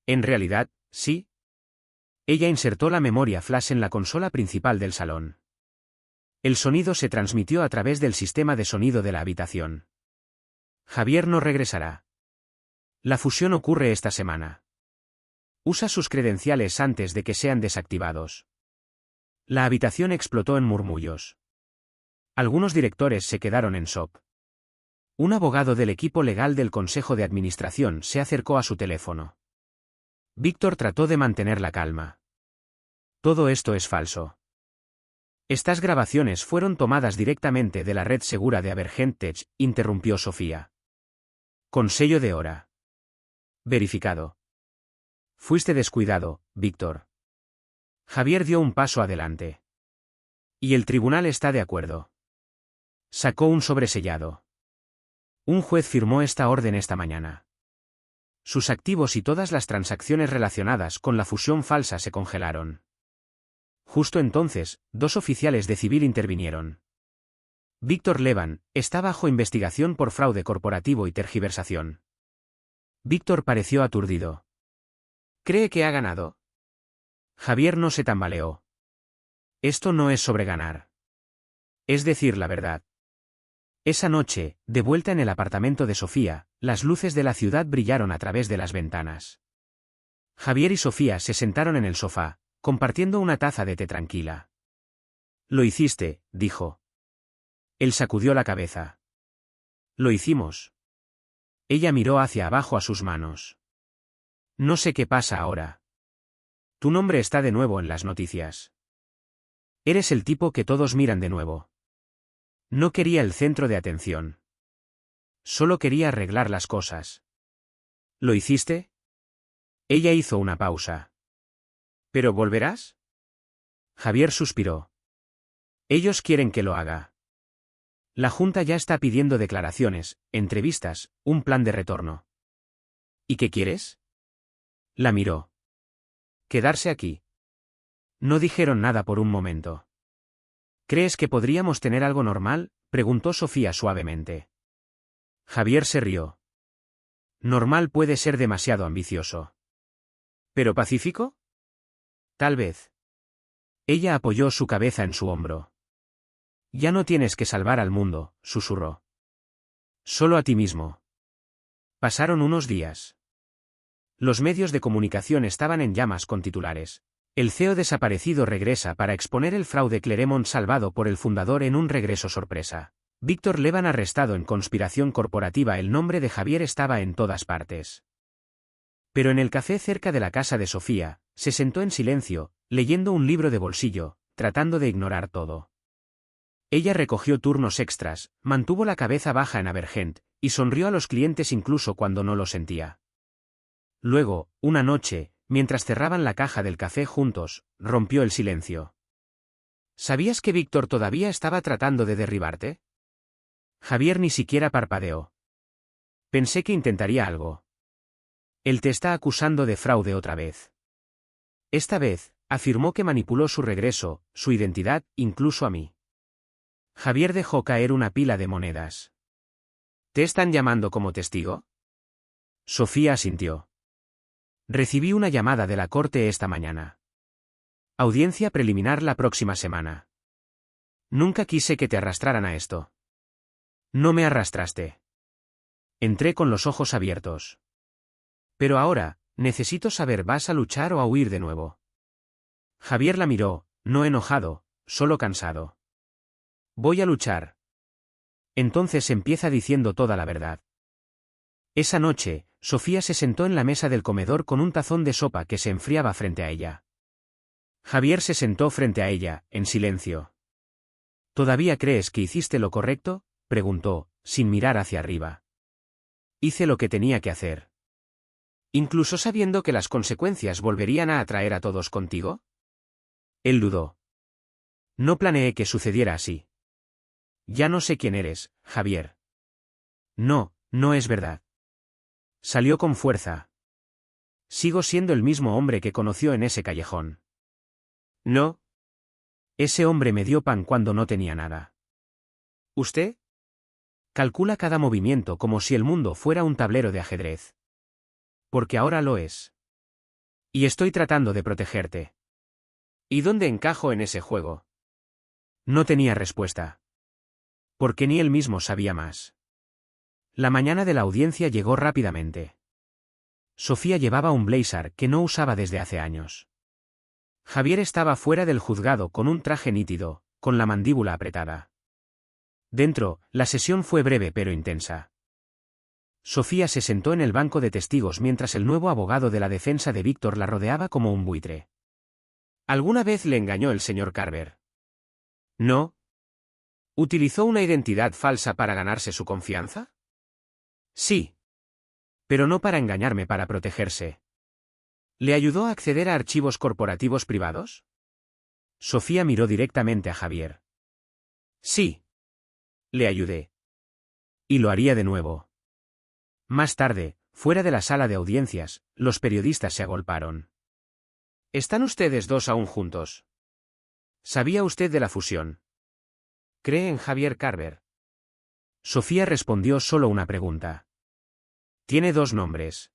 En realidad, sí. Ella insertó la memoria flash en la consola principal del salón. El sonido se transmitió a través del sistema de sonido de la habitación. Javier no regresará. La fusión ocurre esta semana. Usa sus credenciales antes de que sean desactivados. La habitación explotó en murmullos. Algunos directores se quedaron en shock. Un abogado del equipo legal del Consejo de Administración se acercó a su teléfono. Víctor trató de mantener la calma. Todo esto es falso. Estas grabaciones fueron tomadas directamente de la red segura de Abergentech, interrumpió Sofía. Con sello de hora. Verificado. Fuiste descuidado, Víctor. Javier dio un paso adelante. Y el tribunal está de acuerdo. Sacó un sobresellado. Un juez firmó esta orden esta mañana. Sus activos y todas las transacciones relacionadas con la fusión falsa se congelaron. Justo entonces, 2 oficiales de civil intervinieron. Víctor Levan está bajo investigación por fraude corporativo y tergiversación. Víctor pareció aturdido. ¿Cree que ha ganado? Javier no se tambaleó. Esto no es sobre ganar. Es decir la verdad. Esa noche, de vuelta en el apartamento de Sofía, las luces de la ciudad brillaron a través de las ventanas. Javier y Sofía se sentaron en el sofá, compartiendo una taza de té tranquila. Lo hiciste, dijo. Él sacudió la cabeza. Lo hicimos. Ella miró hacia abajo a sus manos. No sé qué pasa ahora. Tu nombre está de nuevo en las noticias. Eres el tipo que todos miran de nuevo. No quería el centro de atención. Solo quería arreglar las cosas. ¿Lo hiciste? Ella hizo una pausa. ¿Pero volverás? Javier suspiró. Ellos quieren que lo haga. La Junta ya está pidiendo declaraciones, entrevistas, un plan de retorno. ¿Y qué quieres? La miró. Quedarse aquí. No dijeron nada por un momento. ¿Crees que podríamos tener algo normal?, preguntó Sofía suavemente. Javier se rió. Normal puede ser demasiado ambicioso. ¿Pero pacífico? Tal vez. Ella apoyó su cabeza en su hombro. Ya no tienes que salvar al mundo, susurró. Solo a ti mismo. Pasaron unos días. Los medios de comunicación estaban en llamas con titulares. El CEO desaparecido regresa para exponer el fraude Claremont salvado por el fundador en un regreso sorpresa. Víctor Levan arrestado en conspiración corporativa. El nombre de Javier estaba en todas partes. Pero en el café cerca de la casa de Sofía, se sentó en silencio, leyendo un libro de bolsillo, tratando de ignorar todo. Ella recogió turnos extras, mantuvo la cabeza baja en Abergent, y sonrió a los clientes incluso cuando no lo sentía. Luego, una noche, mientras cerraban la caja del café juntos, rompió el silencio. ¿Sabías que Víctor todavía estaba tratando de derribarte? Javier ni siquiera parpadeó. Pensé que intentaría algo. Él te está acusando de fraude otra vez. Esta vez, afirmó que manipuló su regreso, su identidad, incluso a mí. Javier dejó caer una pila de monedas. ¿Te están llamando como testigo? Sofía asintió. Recibí una llamada de la corte esta mañana. Audiencia preliminar la próxima semana. Nunca quise que te arrastraran a esto. No me arrastraste. Entré con los ojos abiertos. Pero ahora, necesito saber, ¿vas a luchar o a huir de nuevo? Javier la miró, no enojado, solo cansado. Voy a luchar. Entonces empieza diciendo toda la verdad. Esa noche, Sofía se sentó en la mesa del comedor con un tazón de sopa que se enfriaba frente a ella. Javier se sentó frente a ella, en silencio. ¿Todavía crees que hiciste lo correcto?, preguntó, sin mirar hacia arriba. Hice lo que tenía que hacer. ¿Incluso sabiendo que las consecuencias volverían a atraer a todos contigo? Él dudó. No planeé que sucediera así. Ya no sé quién eres, Javier. No, no es verdad. Salió con fuerza. Sigo siendo el mismo hombre que conoció en ese callejón. No. Ese hombre me dio pan cuando no tenía nada. ¿Usted? Calcula cada movimiento como si el mundo fuera un tablero de ajedrez. Porque ahora lo es. Y estoy tratando de protegerte. ¿Y dónde encajo en ese juego? No tenía respuesta. Porque ni él mismo sabía más. La mañana de la audiencia llegó rápidamente. Sofía llevaba un blazer que no usaba desde hace años. Javier estaba fuera del juzgado con un traje nítido, con la mandíbula apretada. Dentro, la sesión fue breve pero intensa. Sofía se sentó en el banco de testigos mientras el nuevo abogado de la defensa de Víctor la rodeaba como un buitre. ¿Alguna vez le engañó el señor Carver? No. ¿Utilizó una identidad falsa para ganarse su confianza? Sí. Pero no para engañarme, para protegerse. ¿Le ayudó a acceder a archivos corporativos privados? Sofía miró directamente a Javier. Sí. Le ayudé. Y lo haría de nuevo. Más tarde, fuera de la sala de audiencias, los periodistas se agolparon. ¿Están ustedes dos aún juntos? ¿Sabía usted de la fusión? ¿Cree en Javier Carver? Sofía respondió solo una pregunta. Tiene dos nombres.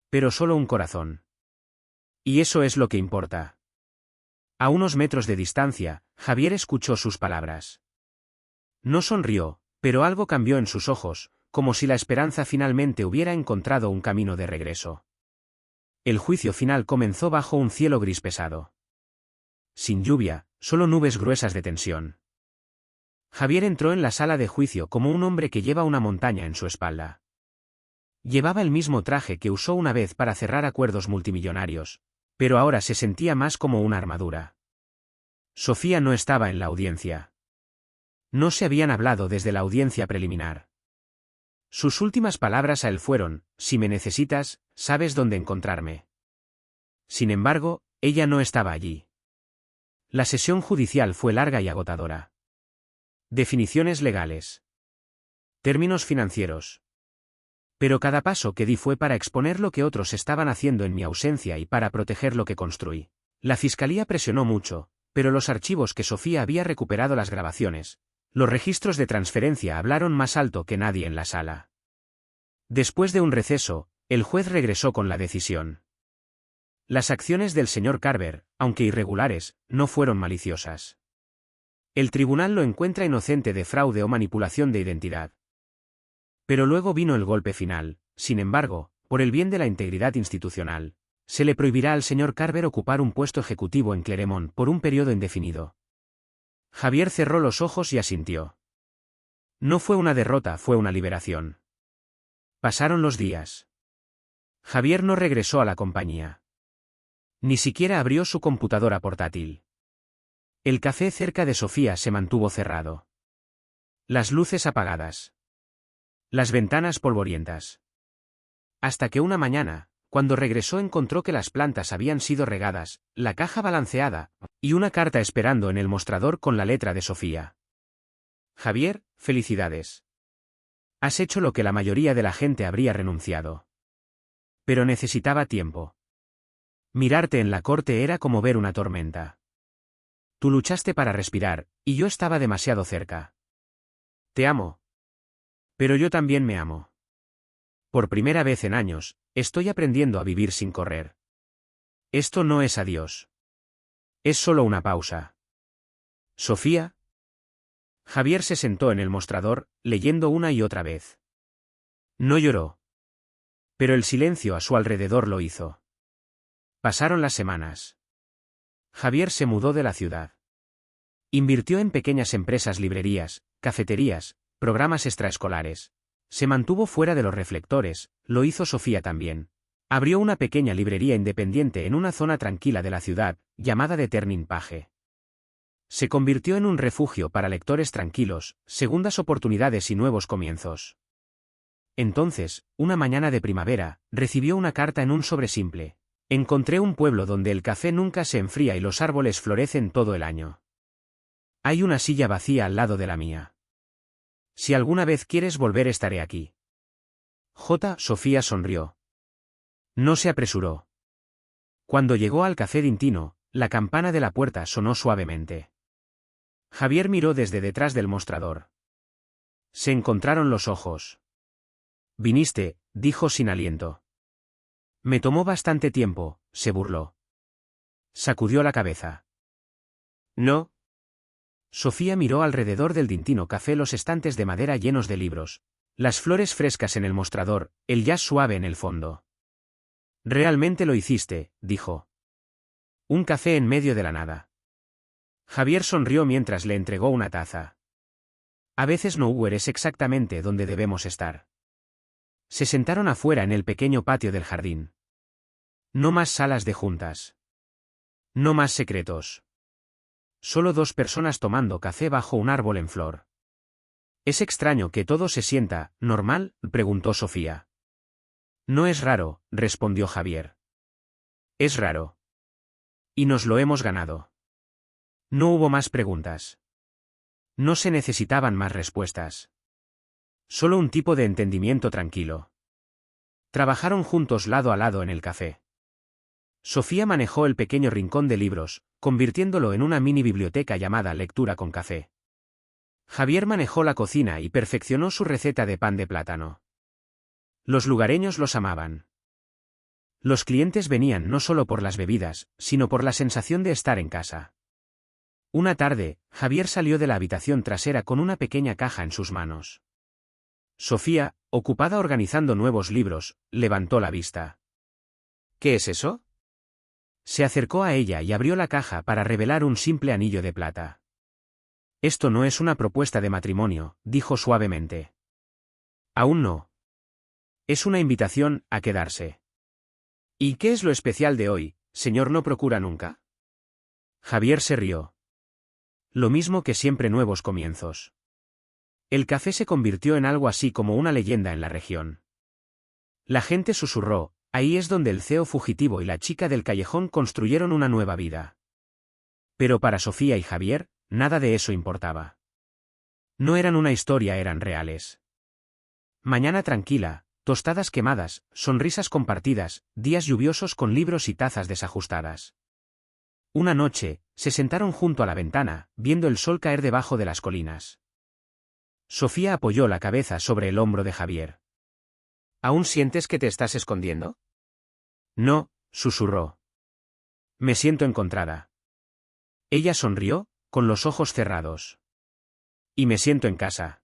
Pero solo un corazón. Y eso es lo que importa. A unos metros de distancia, Javier escuchó sus palabras. No sonrió, pero algo cambió en sus ojos, como si la esperanza finalmente hubiera encontrado un camino de regreso. El juicio final comenzó bajo un cielo gris pesado. Sin lluvia, solo nubes gruesas de tensión. Javier entró en la sala de juicio como un hombre que lleva una montaña en su espalda. Llevaba el mismo traje que usó una vez para cerrar acuerdos multimillonarios, pero ahora se sentía más como una armadura. Sofía no estaba en la audiencia. No se habían hablado desde la audiencia preliminar. Sus últimas palabras a él fueron: si me necesitas, sabes dónde encontrarme. Sin embargo, ella no estaba allí. La sesión judicial fue larga y agotadora. Definiciones legales. Términos financieros. Pero cada paso que di fue para exponer lo que otros estaban haciendo en mi ausencia y para proteger lo que construí. La fiscalía presionó mucho, pero los archivos que Sofía había recuperado, las grabaciones, los registros de transferencia, hablaron más alto que nadie en la sala. Después de un receso, el juez regresó con la decisión. Las acciones del señor Carver, aunque irregulares, no fueron maliciosas. El tribunal lo encuentra inocente de fraude o manipulación de identidad. Pero luego vino el golpe final. Sin embargo, por el bien de la integridad institucional, se le prohibirá al señor Carver ocupar un puesto ejecutivo en Claremont por un periodo indefinido. Javier cerró los ojos y asintió. No fue una derrota, fue una liberación. Pasaron los días. Javier no regresó a la compañía. Ni siquiera abrió su computadora portátil. El café cerca de Sofía se mantuvo cerrado. Las luces apagadas. Las ventanas polvorientas. Hasta que una mañana, cuando regresó, encontró que las plantas habían sido regadas, la caja balanceada, y una carta esperando en el mostrador con la letra de Sofía. Javier, felicidades. Has hecho lo que la mayoría de la gente habría renunciado. Pero necesitaba tiempo. Mirarte en la corte era como ver una tormenta. Tú luchaste para respirar, y yo estaba demasiado cerca. Te amo. Pero yo también me amo. Por primera vez en años, estoy aprendiendo a vivir sin correr. Esto no es adiós. Es solo una pausa. ¿Sofía? Javier se sentó en el mostrador, leyendo una y otra vez. No lloró. Pero el silencio a su alrededor lo hizo. Pasaron las semanas. Javier se mudó de la ciudad. Invirtió en pequeñas empresas, librerías, cafeterías, programas extraescolares. Se mantuvo fuera de los reflectores, lo hizo Sofía también. Abrió una pequeña librería independiente en una zona tranquila de la ciudad, llamada The Turning Page. Se convirtió en un refugio para lectores tranquilos, segundas oportunidades y nuevos comienzos. Entonces, una mañana de primavera, recibió una carta en un sobre simple. Encontré un pueblo donde el café nunca se enfría y los árboles florecen todo el año. Hay una silla vacía al lado de la mía. Si alguna vez quieres volver, estaré aquí. Sofía sonrió. No se apresuró. Cuando llegó al café Dintino, la campana de la puerta sonó suavemente. Javier miró desde detrás del mostrador. Se encontraron los ojos. Viniste, dijo sin aliento. Me tomó bastante tiempo, se burló. Sacudió la cabeza. No. Sofía miró alrededor del Dintino café, los estantes de madera llenos de libros, las flores frescas en el mostrador, el jazz suave en el fondo. Realmente lo hiciste, dijo. Un café en medio de la nada. Javier sonrió mientras le entregó una taza. A veces nowhere es exactamente donde debemos estar. Se sentaron afuera en el pequeño patio del jardín. No más salas de juntas. No más secretos. Solo dos personas tomando café bajo un árbol en flor. ¿Es extraño que todo se sienta normal?, preguntó Sofía. No es raro, respondió Javier. Es raro. Y nos lo hemos ganado. No hubo más preguntas. No se necesitaban más respuestas. Solo un tipo de entendimiento tranquilo. Trabajaron juntos lado a lado en el café. Sofía manejó el pequeño rincón de libros, convirtiéndolo en una mini biblioteca llamada Lectura con Café. Javier manejó la cocina y perfeccionó su receta de pan de plátano. Los lugareños los amaban. Los clientes venían no solo por las bebidas, sino por la sensación de estar en casa. Una tarde, Javier salió de la habitación trasera con una pequeña caja en sus manos. Sofía, ocupada organizando nuevos libros, levantó la vista. ¿Qué es eso? Se acercó a ella y abrió la caja para revelar un simple anillo de plata. Esto no es una propuesta de matrimonio, dijo suavemente. Aún no. Es una invitación a quedarse. ¿Y qué es lo especial de hoy, señor no procura nunca? Javier se rió. Lo mismo que siempre, nuevos comienzos. El café se convirtió en algo así como una leyenda en la región. La gente susurró, ahí es donde el CEO fugitivo y la chica del callejón construyeron una nueva vida. Pero para Sofía y Javier, nada de eso importaba. No eran una historia, eran reales. Mañana tranquila, tostadas quemadas, sonrisas compartidas, días lluviosos con libros y tazas desajustadas. Una noche, se sentaron junto a la ventana, viendo el sol caer debajo de las colinas. Sofía apoyó la cabeza sobre el hombro de Javier. ¿Aún sientes que te estás escondiendo? No, susurró. Me siento encontrada. Ella sonrió, con los ojos cerrados. Y me siento en casa.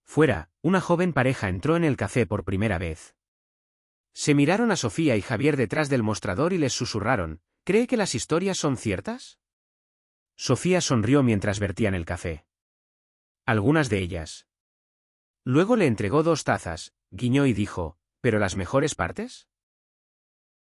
Fuera, una joven pareja entró en el café por primera vez. Se miraron a Sofía y Javier detrás del mostrador y les susurraron, ¿cree que las historias son ciertas? Sofía sonrió mientras vertían el café. Algunas de ellas. Luego le entregó 2 tazas, guiñó y dijo, ¿pero las mejores partes?